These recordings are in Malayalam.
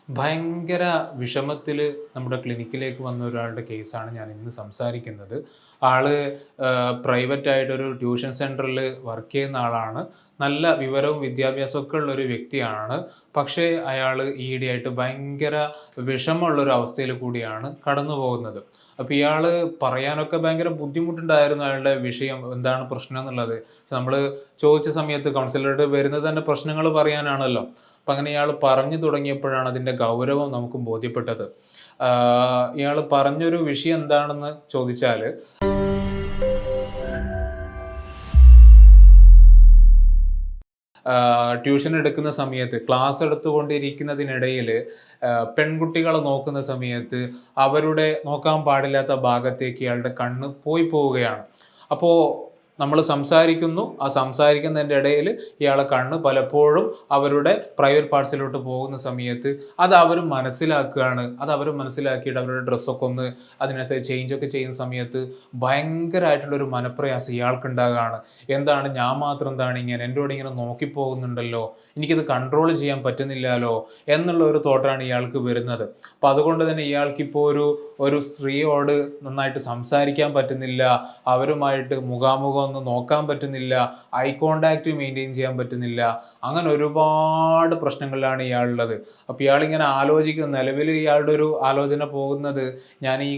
ഭയങ്കര വിഷമത്തിൽ നമ്മുടെ ക്ലിനിക്കിലേക്ക് വന്ന ഒരാളുടെ കേസാണ് ഞാൻ ഇന്ന് സംസാരിക്കുന്നത്. ആള് പ്രൈവറ്റ് ആയിട്ടൊരു ട്യൂഷൻ സെന്ററിൽ വർക്ക് ചെയ്യുന്ന ആളാണ്. നല്ല വിവരവും വിദ്യാഭ്യാസവും ഒക്കെ ഉള്ള ഒരു വ്യക്തിയാണ്. പക്ഷേ അയാൾ ഈയിടെയായിട്ട് ഭയങ്കര വിഷമമുള്ളൊരു അവസ്ഥയിൽ കൂടിയാണ് കടന്നു പോകുന്നത്. അപ്പോൾ ഇയാൾ പറയാനൊക്കെ ഭയങ്കര ബുദ്ധിമുട്ടുണ്ടായിരുന്നു. അയാളുടെ വിഷയം എന്താണ് പ്രശ്നം എന്നുള്ളത് നമ്മൾ ചോദിച്ച സമയത്ത് കൗൺസിലറുടെ വരുന്നത് തന്നെ പ്രശ്നങ്ങൾ പറയാനാണല്ലോ. അപ്പം അങ്ങനെ ഇയാൾ പറഞ്ഞു തുടങ്ങിയപ്പോഴാണ് അതിൻ്റെ ഗൗരവം നമുക്ക് ബോധ്യപ്പെട്ടത്. ഇയാൾ പറഞ്ഞൊരു വിഷയം എന്താണെന്ന് ചോദിച്ചാൽ, ട്യൂഷൻ എടുക്കുന്ന സമയത്ത് ക്ലാസ് എടുത്തുകൊണ്ടിരിക്കുന്നതിനിടയിൽ പെൺകുട്ടികളെ നോക്കുന്ന സമയത്ത് അവരുടെ നോക്കാൻ പാടില്ലാത്ത ഭാഗത്തേക്ക് ഇയാളുടെ കണ്ണ് പോയി പോവുകയാണ്. അപ്പോൾ നമ്മൾ സംസാരിക്കുന്നു, ആ സംസാരിക്കുന്നതിൻ്റെ ഇടയിൽ ഇയാളെ കണ്ണ് പലപ്പോഴും അവരുടെ പ്രൈവറ്റ് പാർട്സിലോട്ട് പോകുന്ന സമയത്ത് അത് അവർ മനസ്സിലാക്കുകയാണ്. അത് അവർ മനസ്സിലാക്കിയിട്ട് അവരുടെ ഡ്രസ്സൊക്കെ ഒന്ന് അതിനനുസരിച്ച് ചേഞ്ചൊക്കെ ചെയ്യുന്ന സമയത്ത് ഭയങ്കരമായിട്ടുള്ളൊരു മനപ്രയാസം ഇയാൾക്കുണ്ടാകുകയാണ്. എന്താണ് ഞാൻ മാത്രം എന്താണ് ഇങ്ങനെ എൻ്റെ കൂടെ ഇങ്ങനെ നോക്കിപ്പോകുന്നുണ്ടല്ലോ, എനിക്കിത് കൺട്രോൾ ചെയ്യാൻ പറ്റുന്നില്ലല്ലോ എന്നുള്ള ഒരു തോട്ടാണ് ഇയാൾക്ക് വരുന്നത്. അപ്പം അതുകൊണ്ട് തന്നെ ഇയാൾക്കിപ്പോൾ ഒരു സ്ത്രീയോട് നന്നായിട്ട് സംസാരിക്കാൻ പറ്റുന്നില്ല, അവരുമായിട്ട് മുഖാമുഖം ഒന്ന് നോക്കാൻ പറ്റുന്നില്ല, ഐ കോണ്ടാക്ട് മെയിൻറ്റെയിൻ ചെയ്യാൻ പറ്റുന്നില്ല. അങ്ങനെ ഒരുപാട് പ്രശ്നങ്ങളിലാണ് ഇയാളുള്ളത്. അപ്പോൾ ഇയാളിങ്ങനെ ആലോചിക്കുന്ന നിലവിൽ ഇയാളുടെ ഒരു ആലോചന പോകുന്നത്, ഞാൻ ഈ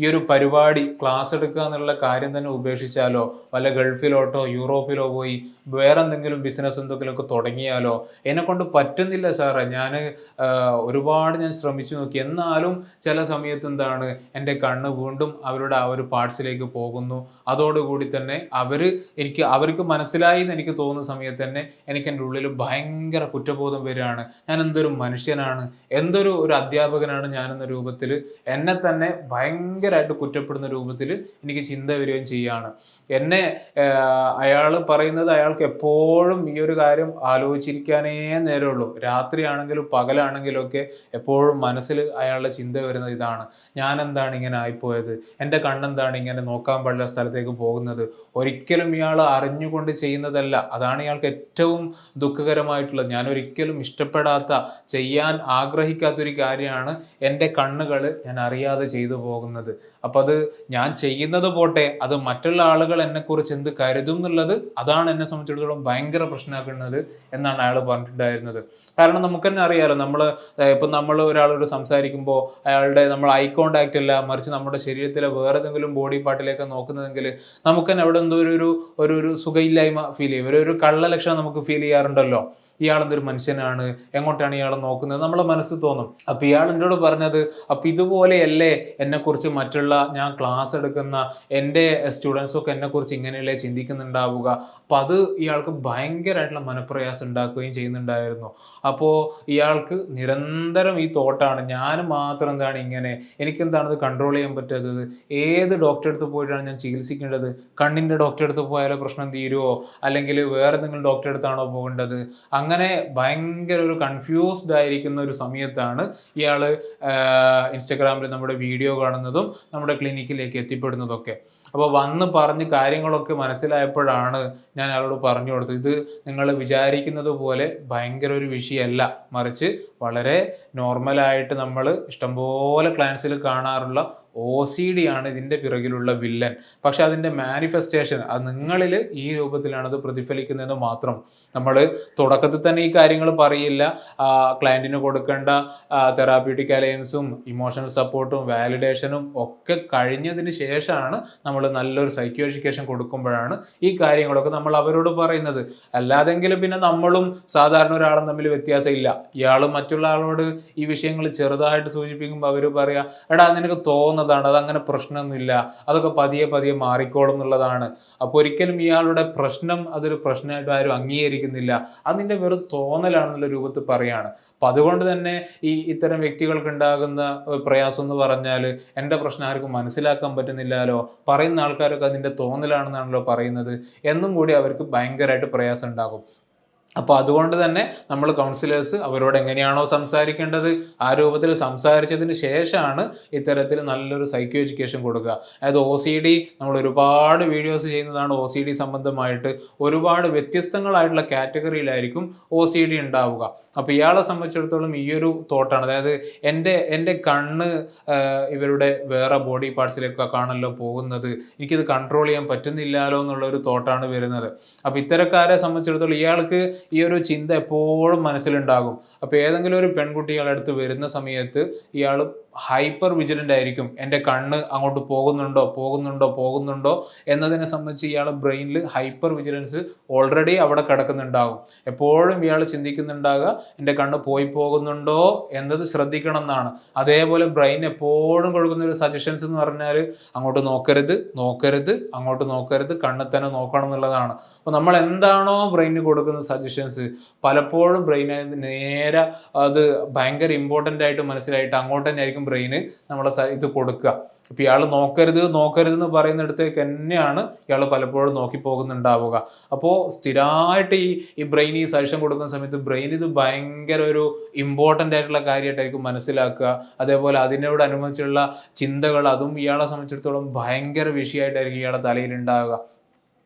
ഈ ഒരു പരിപാടി ക്ലാസ് എടുക്കുക എന്നുള്ള കാര്യം തന്നെ ഉപേക്ഷിച്ചാലോ, വല്ല ഗൾഫിലോട്ടോ യൂറോപ്പിലോ പോയി വേറെ എന്തെങ്കിലും ബിസിനസ് എന്തെങ്കിലുമൊക്കെ തുടങ്ങിയാലോ, എന്നെക്കൊണ്ട് പറ്റുന്നില്ല സാറേ, ഒരുപാട് ഞാൻ ശ്രമിച്ചു നോക്കി, എന്നാലും ചില സമയത്ത് എന്താണ് എൻ്റെ കണ്ണ് വീണ്ടും അവരുടെ ആ ഒരു പാർട്സിലേക്ക് പോകുന്നു. അതോടുകൂടി തന്നെ അവർക്ക് മനസ്സിലായി എന്ന് എനിക്ക് തോന്നുന്ന സമയത്ത് തന്നെ എനിക്ക് എൻ്റെ ഉള്ളിൽ ഭയങ്കര കുറ്റബോധം വരികയാണ്. ഞാൻ എന്തൊരു മനുഷ്യനാണ്, ഒരു അധ്യാപകനാണ് ഞാനെന്ന രൂപത്തിൽ എന്നെ തന്നെ ഭയങ്കരമായിട്ട് കുറ്റപ്പെടുന്ന രൂപത്തിൽ എനിക്ക് ചിന്ത വരികയും ചെയ്യുകയാണ്. അയാൾ പറയുന്നത് അയാൾക്ക് എപ്പോഴും ഈ ഒരു കാര്യം ആലോചിച്ചിരിക്കാനേ നേരമുള്ളൂ. രാത്രിയാണെങ്കിലും പകലാണെങ്കിലും ഒക്കെ എപ്പോഴും മനസ്സിൽ അയാളുടെ ചിന്ത വരുന്നത് ഇതാണ്, ഞാൻ എന്താണ് ഇങ്ങനെ ആയിപ്പോയത്, എൻ്റെ കണ്ണെന്താണ് ഇങ്ങനെ നോക്കാൻ പാടില്ല സ്ഥലത്തേക്ക് പോകുന്നത്. ഒരിക്കലും ഇയാൾ അറിഞ്ഞുകൊണ്ട് ചെയ്യുന്നതല്ല. അതാണ് ഇയാൾക്ക് ഏറ്റവും ദുഃഖകരമായിട്ടുള്ളത്. ഞാൻ ഒരിക്കലും ഇഷ്ടപ്പെടാത്ത, ചെയ്യാൻ ആഗ്രഹിക്കാത്തൊരു കാര്യമാണ് എൻ്റെ കണ്ണുകൾ ഞാൻ അറിയാതെ ചെയ്തു പോകുന്നത്. അപ്പം അത് ഞാൻ ചെയ്യുന്നത് പോട്ടെ, അത് മറ്റുള്ള ആളുകൾ എന്നെക്കുറിച്ച് എന്ത് കരുതും എന്നുള്ളത്, അതാണ് എന്നെ സംബന്ധിച്ചിടത്തോളം ഭയങ്കര പ്രശ്നമാക്കുന്നത് എന്നാണ് അയാൾ പറഞ്ഞിട്ടുണ്ടായിരുന്നത്. കാരണം നമുക്ക് തന്നെ അറിയാലോ, നമ്മൾ ഒരാളോട് സംസാരിക്കുമ്പോൾ നമ്മൾ ഐ കോണ്ടാക്ട് അല്ല, മറിച്ച് നമ്മുടെ ശരീരത്തിലെ വേറെ ഏതെങ്കിലും ബോഡി പാർട്ടിലേക്ക് നോക്കുന്നതെങ്കിൽ നമുക്ക് തന്നെ അവിടെ എന്തോ ഒരു സുഖയില്ലായ്മ ഫീൽ ചെയ്യും, ഒരു കള്ള ലക്ഷണം നമുക്ക് ഫീൽ ചെയ്യാറുണ്ടല്ലോ. ഇയാളെന്തൊരു മനുഷ്യനാണ്, എങ്ങോട്ടാണ് ഇയാൾ നോക്കുന്നത്, നമ്മളെ മനസ്സ് തോന്നും. അപ്പൊ ഇയാൾ എന്നോട് പറഞ്ഞത്, അപ്പൊ ഇതുപോലെയല്ലേ എന്നെക്കുറിച്ച് ഞാൻ ക്ലാസ് എടുക്കുന്ന എൻ്റെ സ്റ്റുഡൻസൊക്കെ എന്നെക്കുറിച്ച് ഇങ്ങനെയല്ലേ ചിന്തിക്കുന്നുണ്ടാവുക. അപ്പൊ അത് ഇയാൾക്ക് ഭയങ്കരമായിട്ടുള്ള മനപ്രയാസം ഉണ്ടാക്കുകയും ചെയ്യുന്നുണ്ടായിരുന്നു. അപ്പോൾ ഇയാൾക്ക് നിരന്തരം ഈ തോട്ടാണ്, ഞാൻ മാത്രം എന്താണ് ഇങ്ങനെ, എനിക്കെന്താണത് കൺട്രോൾ ചെയ്യാൻ പറ്റാത്തത്, ഏത് ഡോക്ടറെ അടുത്ത് പോയിട്ടാണ് ഞാൻ ചികിത്സിക്കേണ്ടത്, കണ്ണിൻ്റെ ഡോക്ടറെ അടുത്ത് പോയാലോ പ്രശ്നം തീരുമോ, അല്ലെങ്കിൽ വേറെ എന്തെങ്കിലും ഡോക്ടറെ അടുത്താണോ പോകേണ്ടത്, അങ്ങനെ ഭയങ്കര ഒരു കൺഫ്യൂസ്ഡ് ആയിരിക്കുന്ന ഒരു സമയത്താണ് ഇയാൾ ഇൻസ്റ്റഗ്രാമിൽ നമ്മുടെ വീഡിയോ കാണുന്നതും നമ്മുടെ ക്ലിനിക്കിലേക്ക് എത്തിപ്പെടുന്നതൊക്കെ. അപ്പോൾ വന്ന് പറഞ്ഞ് കാര്യങ്ങളൊക്കെ മനസ്സിലായപ്പോഴാണ് ഞാൻ അയാളോട് പറഞ്ഞു കൊടുത്തത്, ഇത് നിങ്ങൾ വിചാരിക്കുന്നത് പോലെ ഭയങ്കര ഒരു വിഷയമല്ല, മറിച്ച് വളരെ നോർമലായിട്ട് നമ്മൾ ഇഷ്ടംപോലെ ക്ലയൻസിൽ കാണാറുള്ള OCD ആണ് ഇതിൻ്റെ പിറകിലുള്ള വില്ലൻ. പക്ഷെ അതിൻ്റെ മാനിഫെസ്റ്റേഷൻ അത് നിങ്ങളിൽ ഈ രൂപത്തിലാണ് അത് പ്രതിഫലിക്കുന്നതെന്ന് മാത്രം. നമ്മൾ തുടക്കത്തിൽ തന്നെ ഈ കാര്യങ്ങൾ പറയില്ല. ക്ലയൻറ്റിന് കൊടുക്കേണ്ട തെറാപ്യൂട്ടിക് അലയൻസും ഇമോഷണൽ സപ്പോർട്ടും വാലിഡേഷനും ഒക്കെ കഴിഞ്ഞതിന് ശേഷമാണ് നമ്മൾ നല്ലൊരു സൈക്കോ എഡ്യൂക്കേഷൻ കൊടുക്കുമ്പോഴാണ് ഈ കാര്യങ്ങളൊക്കെ നമ്മൾ അവരോട് പറയുന്നത്. അല്ലാതെങ്കിലും പിന്നെ നമ്മളും സാധാരണ ഒരാളും തമ്മിൽ വ്യത്യാസമില്ല. ഇയാൾ മറ്റുള്ള ആളോട് ഈ വിഷയങ്ങൾ ചെറുതായിട്ട് സൂചിപ്പിക്കുമ്പോൾ അവർ പറയാ, എടാ നിനക്ക് തോന്നുന്നതാണ്, അതങ്ങനെ പ്രശ്നമൊന്നുമില്ല, അതൊക്കെ പതിയെ പതിയെ മാറിക്കോളും എന്നുള്ളതാണ്. അപ്പോൾ ഒരിക്കലും ഇയാളുടെ പ്രശ്നം അതൊരു പ്രശ്നമായിട്ട് ആരും അംഗീകരിക്കുന്നില്ല, അതിൻ്റെ വെറും തോന്നലാണെന്നുള്ള രൂപത്തിൽ പറയാണ്. അപ്പം അതുകൊണ്ട് തന്നെ ഇത്തരം വ്യക്തികൾക്ക് ഉണ്ടാകുന്ന പ്രയാസം എന്ന് പറഞ്ഞാൽ, എൻ്റെ പ്രശ്നം ആർക്കും മനസ്സിലാക്കാൻ പറ്റുന്നില്ലല്ലോ, പറയുന്ന ആൾക്കാരൊക്കെ അതിൻ്റെ തോന്നലാണെന്നാണല്ലോ പറയുന്നത് എന്നും കൂടി അവർക്ക് ഭയങ്കരമായിട്ട് പ്രയാസം ഉണ്ടാകും. അപ്പോൾ അതുകൊണ്ട് തന്നെ നമ്മൾ കൗൺസിലേഴ്സ് അവരോട് എങ്ങനെയാണോ സംസാരിക്കേണ്ടത് ആ രൂപത്തിൽ സംസാരിച്ചതിന് ശേഷമാണ് ഇത്തരത്തിൽ നല്ലൊരു സൈക്കോ എഡ്യൂക്കേഷൻ കൊടുക്കുക. അതായത് OCD നമ്മൾ ഒരുപാട് വീഡിയോസ് ചെയ്യുന്നതാണ്. OCD സംബന്ധമായിട്ട് ഒരുപാട് വ്യത്യസ്തങ്ങളായിട്ടുള്ള കാറ്റഗറിയിലായിരിക്കും OCD ഉണ്ടാവുക. അപ്പോൾ ഇയാളെ സംബന്ധിച്ചിടത്തോളം ഈ ഒരു തോട്ടാണ്, അതായത് എൻ്റെ കണ്ണ് ഇവരുടെ വേറെ ബോഡി പാർട്സിലേക്കൊക്കെയാണല്ലോ പോകുന്നത്, എനിക്കിത് കൺട്രോൾ ചെയ്യാൻ പറ്റുന്നില്ലല്ലോ എന്നുള്ള ഒരു തോട്ടാണ് വരുന്നത്. അപ്പോൾ ഇത്തരക്കാരെ സംബന്ധിച്ചിടത്തോളം ഇയാൾക്ക് ഈ ഒരു ചിന്ത എപ്പോഴും മനസ്സിലുണ്ടാകും. അപ്പോൾ ഏതെങ്കിലും ഒരു പെൺകുട്ടി ഇയാളുടെ അടുത്ത് വരുന്ന സമയത്ത് ഇയാൾ ഹൈപ്പർ വിജിലൻ്റ് ആയിരിക്കും. എൻ്റെ കണ്ണ് അങ്ങോട്ട് പോകുന്നുണ്ടോ എന്നതിനെ സംബന്ധിച്ച് ഇയാളുടെ ബ്രെയിനിൽ ഹൈപ്പർ വിജിലൻസ് ഓൾറെഡി അവിടെ കിടക്കുന്നുണ്ടാകും. എപ്പോഴും ഇയാൾ ചിന്തിക്കുന്നുണ്ടാകുക എൻ്റെ കണ്ണ് പോകുന്നുണ്ടോ എന്നത് ശ്രദ്ധിക്കണം എന്നാണ്. അതേപോലെ ബ്രെയിൻ എപ്പോഴും കൊടുക്കുന്ന ഒരു സജഷൻസ് എന്ന് പറഞ്ഞാൽ അങ്ങോട്ട് നോക്കരുത്, കണ്ണിൽ തന്നെ നോക്കണം എന്നുള്ളതാണ്. അപ്പോൾ നമ്മൾ എന്താണോ ബ്രെയിനിന് കൊടുക്കുന്ന സജഷൻസ് പലപ്പോഴും ബ്രെയിന് നേരെ അത് ഭയങ്കര ഇമ്പോർട്ടൻ്റ് ആയിട്ട് മനസ്സിലായിട്ട് അങ്ങോട്ട് തന്നെ ആയിരിക്കും ബ്രെയിന് നമ്മളെ ഇത് കൊടുക്കുക. ഇപ്പം ഇയാൾ നോക്കരുത് എന്ന് പറയുന്നിടത്തേക്ക് തന്നെയാണ് ഇയാൾ പലപ്പോഴും നോക്കി പോകുന്നുണ്ടാവുക. അപ്പോൾ സ്ഥിരമായിട്ട് ഈ ബ്രെയിൻ ഈ സജഷൻ കൊടുക്കുന്ന സമയത്ത് ബ്രെയിൻ ഇത് ഭയങ്കര ഒരു ഇമ്പോർട്ടൻ്റ് ആയിട്ടുള്ള കാര്യമായിട്ടായിരിക്കും മനസ്സിലാക്കുക. അതേപോലെ അതിനോടനുബന്ധിച്ചുള്ള ചിന്തകൾ അതും ഇയാളെ സംബന്ധിച്ചിടത്തോളം ഭയങ്കര വിഷയമായിട്ടായിരിക്കും ഇയാളുടെ തലയിലുണ്ടാവുക.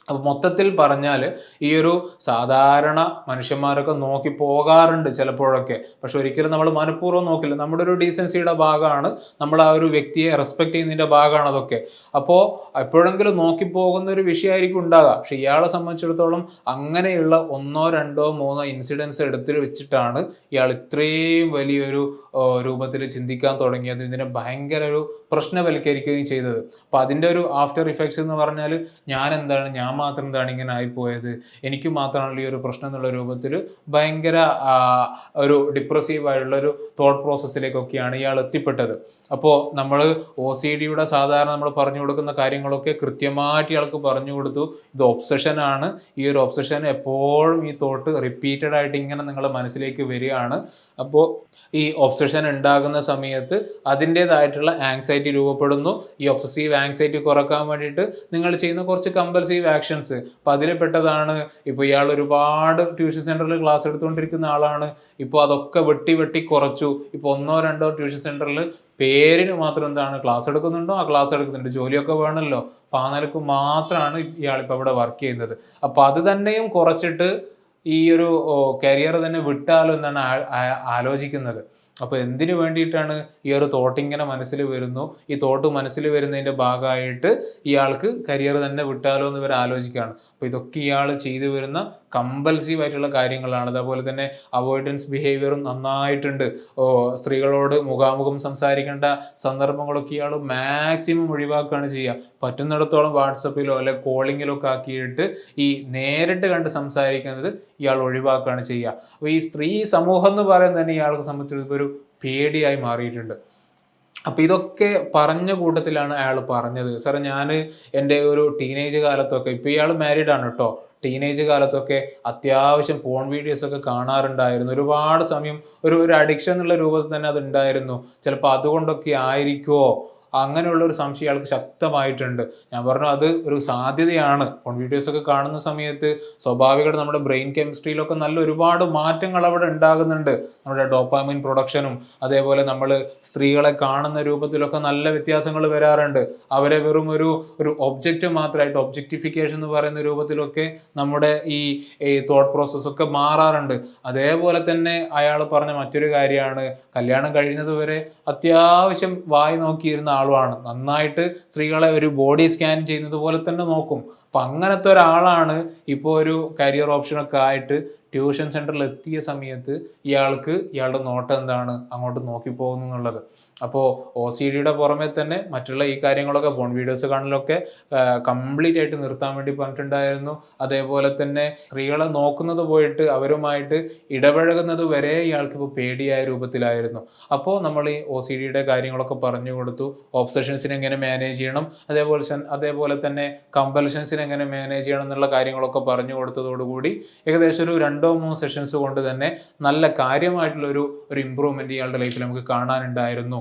അപ്പോൾ മൊത്തത്തിൽ പറഞ്ഞാൽ ഈ ഒരു സാധാരണ മനുഷ്യന്മാരൊക്കെ നോക്കി പോകാറുണ്ട് ചിലപ്പോഴൊക്കെ, പക്ഷെ ഒരിക്കലും നമ്മൾ മനഃപൂർവ്വം നോക്കില്ല. നമ്മുടെ ഒരു ഡീസൻസിയുടെ ഭാഗമാണ്, നമ്മൾ ആ ഒരു വ്യക്തിയെ റെസ്പെക്ട് ചെയ്യുന്നതിൻ്റെ ഭാഗമാണ് അതൊക്കെ. അപ്പോൾ എപ്പോഴെങ്കിലും നോക്കി പോകുന്ന ഒരു വിഷയമായിരിക്കും ഉണ്ടാകുക. പക്ഷെ ഇയാളെ സംബന്ധിച്ചിടത്തോളം അങ്ങനെയുള്ള 1, 2, 3 ഇൻസിഡൻസ് എടുത്ത് വെച്ചിട്ടാണ് ഇയാൾ ഇത്രയും വലിയൊരു രൂപത്തിൽ ചിന്തിക്കാൻ തുടങ്ങിയത്, ഇതിനെ ഭയങ്കര ഒരു പ്രശ്നവൽക്കരിക്കുകയും ചെയ്തത്. അപ്പോൾ അതിൻ്റെ ഒരു ആഫ്റ്റർ ഇഫക്ട്സ് എന്ന് പറഞ്ഞാൽ ഞാൻ മാത്രം എന്താണ് ഇങ്ങനെ ആയിപ്പോയത്, എനിക്ക് മാത്രമാണല്ലോ ഈ ഒരു പ്രശ്നം എന്നുള്ള രൂപത്തിൽ ഭയങ്കര ഒരു ഡിപ്രസീവായിട്ടുള്ള ഒരു തോട്ട് പ്രോസസ്സിലേക്കൊക്കെയാണ് ഇയാൾ എത്തിപ്പെട്ടത്. അപ്പോൾ നമ്മൾ OCDയുടെ സാധാരണ നമ്മൾ പറഞ്ഞു കൊടുക്കുന്ന കാര്യങ്ങളൊക്കെ കൃത്യമായിട്ട് ഇയാൾക്ക് പറഞ്ഞു കൊടുത്തു. ഇത് ഒബ്സഷനാണ്. ഈ ഒരു ഒബ്സഷൻ എപ്പോഴും ഈ തോട്ട് റിപ്പീറ്റഡ് ആയിട്ട് ഇങ്ങനെ നിങ്ങളുടെ മനസ്സിലേക്ക് വരികയാണ്. അപ്പോൾ ഈ ഒബ്സഷൻ ഉണ്ടാകുന്ന സമയത്ത് അതിൻ്റേതായിട്ടുള്ള ആങ്സൈറ്റി രൂപപ്പെടുന്നു. ഈ ഒബ്സസീവ് ആങ്സൈറ്റി കുറക്കാൻ വേണ്ടിയിട്ട് നിങ്ങൾ ചെയ്യുന്ന കുറച്ച് കമ്പൽസീവ് ആക്ഷൻസ്, അപ്പോൾ അതിൽ പെട്ടതാണ് ഇപ്പോൾ ഇയാൾ ഒരുപാട് ട്യൂഷൻ സെൻറ്ററിൽ ക്ലാസ് എടുത്തുകൊണ്ടിരിക്കുന്ന ആളാണ്. ഇപ്പോൾ അതൊക്കെ വെട്ടി കുറച്ചു. ഇപ്പോൾ 1, 2 ട്യൂഷൻ സെൻറ്ററിൽ പേരിന് മാത്രം എന്താണ് ക്ലാസ് എടുക്കുന്നുണ്ടോ, ആ ക്ലാസ് എടുക്കുന്നുണ്ട്, ജോലിയൊക്കെ വേണമല്ലോ, അപ്പോൾ ആ നിലക്ക് മാത്രമാണ് ഇയാളിപ്പോൾ ഇവിടെ വർക്ക് ചെയ്യുന്നത്. അപ്പോൾ അത് തന്നെയും കുറച്ചിട്ട് ഈ ഒരു കരിയർ തന്നെ വിട്ടാലോ എന്നാണ് ആലോചിക്കുന്നത്. അപ്പോൾ എന്തിനു വേണ്ടിയിട്ടാണ് ഈ ഒരു തോട്ട് ഇങ്ങനെ മനസ്സിൽ വരുന്നു, ഈ തോട്ട് മനസ്സിൽ വരുന്നതിൻ്റെ ഭാഗമായിട്ട് ഇയാൾക്ക് കരിയർ തന്നെ വിട്ടാലോ എന്ന് ഇവർ ആലോചിക്കുകയാണ്. അപ്പോൾ ഇതൊക്കെ ഇയാൾ ചെയ്തു വരുന്ന കമ്പൽസീവ് ആയിട്ടുള്ള കാര്യങ്ങളാണ്. അതേപോലെ തന്നെ അവോയ്ഡൻസ് ബിഹേവിയറും നന്നായിട്ടുണ്ട്. സ്ത്രീകളോട് മുഖാമുഖം സംസാരിക്കേണ്ട സന്ദർഭങ്ങളൊക്കെ ഇയാൾ മാക്സിമം ഒഴിവാക്കുകയാണ് ചെയ്യുക. പറ്റുന്നിടത്തോളം വാട്സപ്പിലോ അല്ലെങ്കിൽ കോളിങ്ങിലോ ഒക്കെ ആക്കിയിട്ട് ഈ നേരിട്ട് കണ്ട് സംസാരിക്കുന്നത് ഇയാൾ ഒഴിവാക്കുകയാണ് ചെയ്യുക. അപ്പോൾ ഈ സ്ത്രീ സമൂഹം എന്ന് പറയുന്നത് തന്നെ ഇയാൾക്ക് സംബന്ധിച്ചിടത്തോളം ഒരു പേടിയായി മാറിയിട്ടുണ്ട്. അപ്പം ഇതൊക്കെ പറഞ്ഞ കൂട്ടത്തിലാണ് അയാൾ പറഞ്ഞത്, സാറേ ഞാൻ എൻ്റെ ഒരു ടീനേജ് കാലത്തൊക്കെ, ഇപ്പോൾ ഇയാൾ മാരീഡ് ആണ് കേട്ടോ, ടീനേജ് കാലത്തൊക്കെ അത്യാവശ്യം ഫോൺ വീഡിയോസൊക്കെ കാണാറുണ്ടായിരുന്നു. ഒരുപാട് സമയം ഒരു അഡിക്ഷൻ എന്നുള്ള രൂപത്തിൽ തന്നെ അത് ഉണ്ടായിരുന്നു. ചിലപ്പോൾ അതുകൊണ്ടൊക്കെ ആയിരിക്കുമോ അങ്ങനെയുള്ള ഒരു സംശയം ഇയാൾക്ക് ശക്തമായിട്ടുണ്ട്. ഞാൻ പറഞ്ഞു അത് ഒരു സാധ്യതയാണ്. ഫോൺ വീഡിയോസൊക്കെ കാണുന്ന സമയത്ത് സ്വാഭാവികമായിട്ട് നമ്മുടെ ബ്രെയിൻ കെമിസ്ട്രിയിലൊക്കെ നല്ല ഒരുപാട് മാറ്റങ്ങൾ അവിടെ ഉണ്ടാകുന്നുണ്ട്. നമ്മുടെ ഡോപ്പാമിൻ പ്രൊഡക്ഷനും അതേപോലെ നമ്മൾ സ്ത്രീകളെ കാണുന്ന രൂപത്തിലൊക്കെ നല്ല വ്യത്യാസങ്ങൾ വരാറുണ്ട്. അവരെ വെറും ഒരു ഒബ്ജക്റ്റ് മാത്രമായിട്ട് ഒബ്ജക്റ്റിഫിക്കേഷൻ എന്ന് പറയുന്ന രൂപത്തിലൊക്കെ നമ്മുടെ ഈ തോട്ട് പ്രോസസ്സൊക്കെ മാറാറുണ്ട്. അതേപോലെ തന്നെ അയാൾ പറഞ്ഞ മറ്റൊരു കാര്യമാണ്, കല്യാണം കഴിയുന്നത് വരെ അത്യാവശ്യം വായി നോക്കിയിരുന്ന ആളുമാണ്. നന്നായിട്ട് സ്ത്രീകളെ ഒരു ബോഡി സ്കാൻ ചെയ്യുന്നത് പോലെ തന്നെ നോക്കും. അപ്പം അങ്ങനത്തെ ഒരാളാണ് ഇപ്പോൾ ഒരു കരിയർ ഓപ്ഷനൊക്കെ ആയിട്ട് ട്യൂഷൻ സെൻറ്ററിൽ എത്തിയ സമയത്ത് ഇയാളുടെ നോട്ടം എന്താണ്, അങ്ങോട്ട് നോക്കി പോകുന്നു എന്നുള്ളത്. അപ്പോൾ OCDയുടെ പുറമെ തന്നെ മറ്റുള്ള ഈ കാര്യങ്ങളൊക്കെ ഫോൺ വീഡിയോസ് കാണലൊക്കെ കംപ്ലീറ്റ് ആയിട്ട് നിർത്താൻ വേണ്ടി പറഞ്ഞിട്ടുണ്ടായിരുന്നു. അതേപോലെ തന്നെ സ്ത്രീകളെ നോക്കുന്നത് പോയിട്ട് അവരുമായിട്ട് ഇടപഴകുന്നത് വരെ ഇയാൾക്കിപ്പോൾ പേടിയായ രൂപത്തിലായിരുന്നു. അപ്പോൾ നമ്മൾ ഈ OCDയുടെ കാര്യങ്ങളൊക്കെ പറഞ്ഞു കൊടുത്തു. ഒബ്സഷൻസിനെ എങ്ങനെ മാനേജ് ചെയ്യണം, അതേപോലെ തന്നെ കമ്പൽഷൻസിനെ എങ്ങനെ മാനേജ് ചെയ്യണം എന്നുള്ള കാര്യങ്ങളൊക്കെ പറഞ്ഞു കൊടുത്തതോടുകൂടി ഏകദേശം ഒരു 2-3 സെഷൻസ് കൊണ്ട് തന്നെ നല്ല കാര്യമായിട്ടുള്ള ഒരു ഇമ്പ്രൂവ്മെന്റ് ഇയാളുടെ ലൈഫിൽ നമുക്ക് കാണാനുണ്ടായിരുന്നു.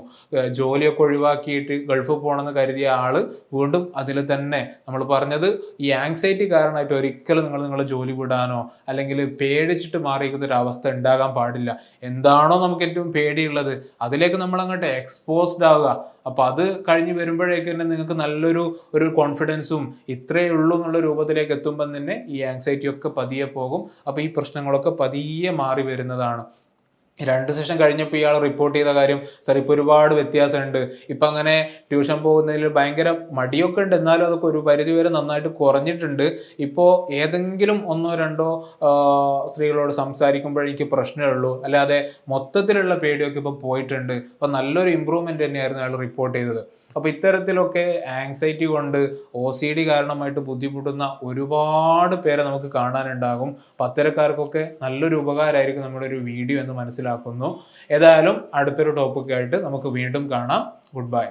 ജോലിയൊക്കെ ഒഴിവാക്കിയിട്ട് ഗൾഫിൽ പോകണമെന്ന് കരുതിയ ആള് വീണ്ടും അതിൽ തന്നെ നമ്മൾ പറഞ്ഞത് ഈ ആങ്സൈറ്റി കാരണമായിട്ട് ഒരിക്കലും നിങ്ങളുടെ ജോലി വിടാനോ അല്ലെങ്കിൽ പേടിച്ചിട്ട് മാറിയിരിക്കുന്ന ഒരു അവസ്ഥ ഉണ്ടാകാൻ പാടില്ല. എന്താണോ നമുക്ക് ഏറ്റവും പേടിയുള്ളത് അതിലേക്ക് നമ്മൾ അങ്ങോട്ട് എക്സ്പോസ്ഡ് ആവുക. അപ്പൊ അത് കഴിഞ്ഞ് വരുമ്പോഴേക്ക് തന്നെ നിങ്ങൾക്ക് നല്ലൊരു കോൺഫിഡൻസും ഇത്രയേ ഉള്ളൂ എന്നുള്ള രൂപത്തിലേക്ക് എത്തുമ്പോൾ തന്നെ ഈ ആങ്സൈറ്റി ഒക്കെ പതിയെ പോകും. അപ്പൊ ഈ പ്രശ്നങ്ങളൊക്കെ പതിയെ മാറി വരുന്നതാണ്. 2 സെഷൻ കഴിഞ്ഞപ്പോൾ ഇയാൾ റിപ്പോർട്ട് ചെയ്ത കാര്യം, സാർ ഇപ്പോൾ ഒരുപാട് വ്യത്യാസമുണ്ട്, ഇപ്പം അങ്ങനെ ട്യൂഷൻ പോകുന്നതിൽ ഭയങ്കര മടിയൊക്കെ ഉണ്ട്, എന്നാലും അതൊക്കെ ഒരു പരിധി വരെ നന്നായിട്ട് കുറഞ്ഞിട്ടുണ്ട്. ഇപ്പോൾ ഏതെങ്കിലും 1-2 സ്ത്രീകളോട് സംസാരിക്കുമ്പോഴേക്ക് പ്രശ്നമേ ഉള്ളൂ, അല്ലാതെ മൊത്തത്തിലുള്ള പേടിയൊക്കെ ഇപ്പോൾ പോയിട്ടുണ്ട്. അപ്പം നല്ലൊരു ഇമ്പ്രൂവ്മെന്റ് തന്നെയായിരുന്നു അയാൾ റിപ്പോർട്ട് ചെയ്തത്. അപ്പോൾ ഇത്തരത്തിലൊക്കെ ആങ്സൈറ്റി കൊണ്ട് OCD കാരണമായിട്ട് ബുദ്ധിമുട്ടുന്ന ഒരുപാട് പേരെ നമുക്ക് കാണാനുണ്ടാകും. അപ്പം അത്തരക്കാർക്കൊക്കെ നല്ലൊരു ഉപകാരമായിരിക്കും നമ്മുടെ ഒരു വീഡിയോ എന്ന് മനസ്സിലാക്കുന്നു. ഏതായാലും അടുത്തൊരു ടോപ്പിക്കായിട്ട് നമുക്ക് വീണ്ടും കാണാം. Good bye.